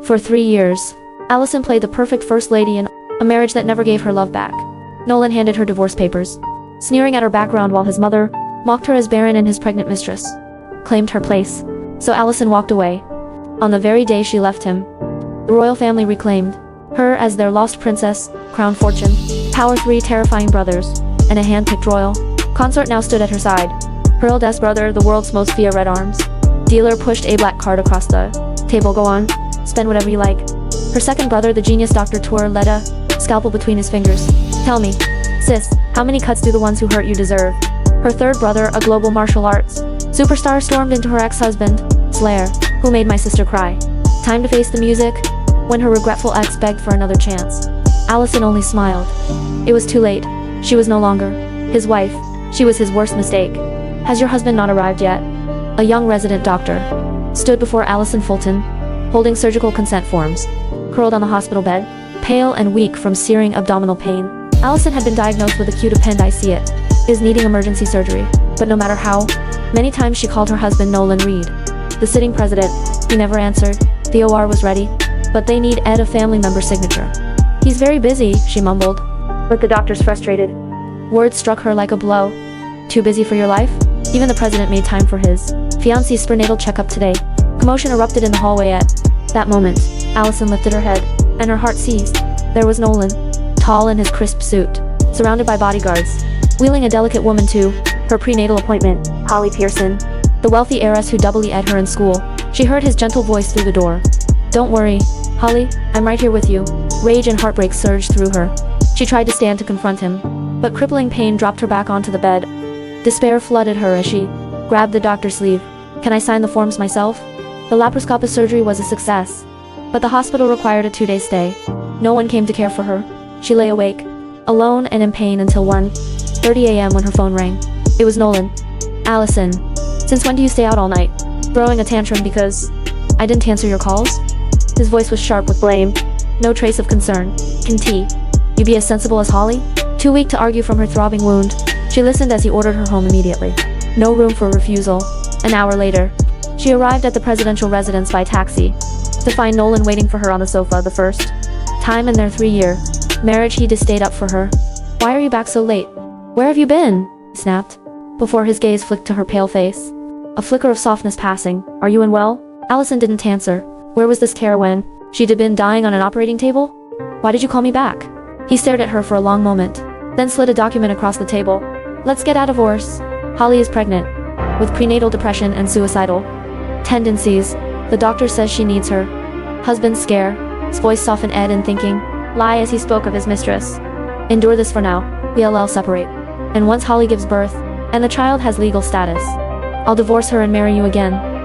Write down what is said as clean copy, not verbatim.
For 3 years, Allison played the perfect first lady in a marriage that never gave her love back. Nolan handed her divorce papers, sneering at her background while his mother mocked her as barren and his pregnant mistress claimed her place. So Allison walked away. On the very day she left him, the royal family reclaimed her as their lost princess, crowned fortune, power, 3 terrifying brothers, and a handpicked royal consort now stood at her side. Her eldest brother, the world's most feared red arms dealer, pushed a black card across the table. Go on, spend whatever you like. Her second brother, the genius doctor-twirled, led a scalpel between his fingers. Tell me, sis, how many cuts do the ones who hurt you deserve? Her third brother, a global martial arts superstar, stormed into her ex-husband's lair. Who made my sister cry? Time to face the music. When her regretful ex begged for another chance, Allison only smiled. It was too late. She was no longer his wife. She was his worst mistake. Has your husband not arrived yet? A young resident doctor stood before Allison Fulton, holding surgical consent forms. Curled on the hospital bed, pale and weak from searing abdominal pain, Allison had been diagnosed with acute appendicitis, is needing emergency surgery. But no matter how many times she called her husband Nolan Reed, the sitting president, he never answered. The OR was ready, but they need a family member's signature. He's very busy, she mumbled. But the doctor's frustrated. Words struck her like a blow. Too busy for your life? Even the president made time for his fiancé's prenatal checkup today. Commotion erupted in the hallway at that moment. Allison lifted her head, and her heart seized. There was Nolan, tall in his crisp suit, surrounded by bodyguards, wheeling a delicate woman to her prenatal appointment. Holly Pearson, the wealthy heiress who doubly ed her in school. She heard his gentle voice through the door. Don't worry, Holly, I'm right here with you. Rage and heartbreak surged through her. She tried to stand to confront him, but crippling pain dropped her back onto the bed. Despair flooded her as she grabbed the doctor's sleeve. Can I sign the forms myself? The laparoscopic surgery was a success, but the hospital required a 2-day stay. No one came to care for her. She lay awake, alone and in pain until 1:30 a.m. when her phone rang. It was Nolan. Allison, since when do you stay out all night? Throwing a tantrum because I didn't answer your calls? His voice was sharp with blame, no trace of concern. Can you be as sensible as Holly? Too weak to argue from her throbbing wound, she listened as he ordered her home immediately. No room for refusal. An hour later, she arrived at the presidential residence by taxi, to find Nolan waiting for her on the sofa. The first time in their 3-year marriage he'd stayed up for her. Why are you back so late? Where have you been? He snapped, before his gaze flicked to her pale face, a flicker of softness passing. Are you unwell? Allison didn't answer. Where was this care when she'd been dying on an operating table? Why did you call me back? He stared at her for a long moment, then slid a document across the table. Let's get a divorce. Holly is pregnant, with prenatal depression and suicidal tendencies. The doctor says she needs her husband's scare. His voice softened in thinking, lie as he spoke of his mistress. Endure this for now. We'll separate. And once Holly gives birth, and the child has legal status, I'll divorce her and marry you again.